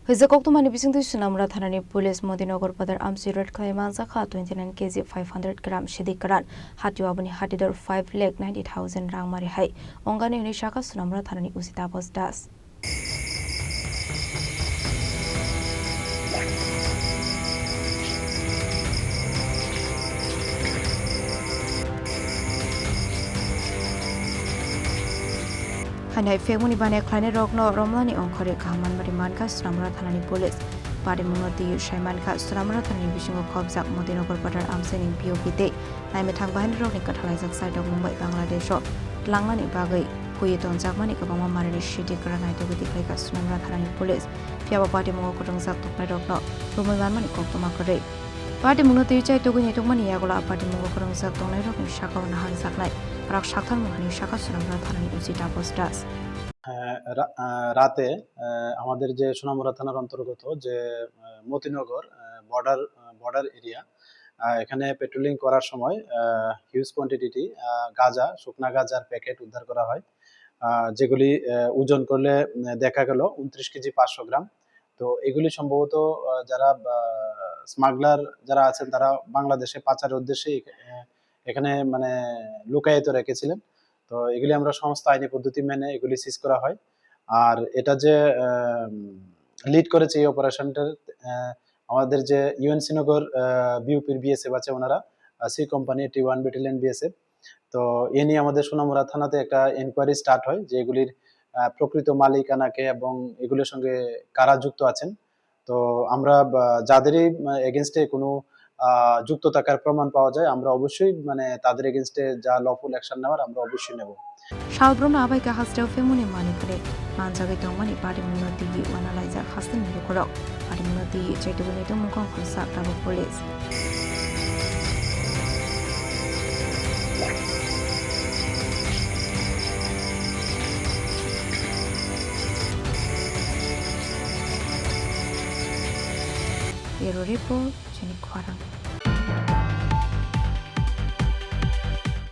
Hijakoktumani bisingtu sunamra thanani police Modinagar padar amsi red claiman zakha 29 kg 500 gram shidikaran hatiwabuni hatidor 5,90,000 rang mari hai ongani unishaka sunamra thanani usita postas Hanai femuni bane klane rokno romlani ongkhore khaman mari manka sunamra thanani police Pari mungoti Shaiman Kha Sunamra Thani Bishingo Khobjak Modinagar Padar Amsening POPT Naime Thangbahan Rokni Kathalajak Side of Mumbai Bangladesh Langlani Bagai Huyeton Jakmani Kabama Marini Shiti Karanai to Vitika Sunamra Thani Police Fiaba Party Mungo Kotongsak Tukna Rokno Ruman Mani Koktoma Kore Party Munoti Chai Tuguni Tumani Yagola Party Mungo Kotongsak Tonai Rokni Shaka Nahan Saknai Parak Shakhan Muhani Shaka Sunamra Thani Usita Postas রাতে আমাদের যে সোনামুড়া থানার অন্তর্গত যে Motinagar border area এখানে patrolling করার সময় huge quantity গাঁজা শুকনা গাঁজার প্যাকেট উদ্ধার করা হয় যেগুলি ওজন করলে দেখা গেল 29 কেজি 500 গ্রাম তো এগুলি সম্ভবত যারা স্মাগলার যারা আছেন তারা বাংলাদেশে পাচারের উদ্দেশ্যে এখানে মানে লুকায়িত রেখেছিলেন তো এগুলি আমরা সমস্ত আইনি পদ্ধতি মেনে এগুলি সিজ করা হয় আর এটা যে লিড করেছে এই অপারেশনটা আমাদের যে ইউএন শ্রীনগর বিউপির বিএসএফ আছে ওনারা C company T1 battalion BSF তো এ নিয়ে আমাদের সোনামুড়া থানাতে একটা এনকোয়ারি স্টার্ট হয় যে এগুলির প্রকৃত মালিকানাকে এবং এগুলোর সঙ্গে কারা যুক্ত আছেন তো আমরা যাদেরই এগেইনস্টে কোনো যুক্ত থাকার প্রমাণ পাওয়া যায় আমরা অবশ্যই মানে তাদের এগেইনস্টে যা লফুল অ্যাকশন নেওয়ার আমরা অবশ্যই নেব Shaudrona abaika hastel femuni manikre manjage tongmani pari munoti wanalaiza hasten yukoro pari munoti chaituguni tomukon khonsa tabo police Bureau report Jenny Kwarang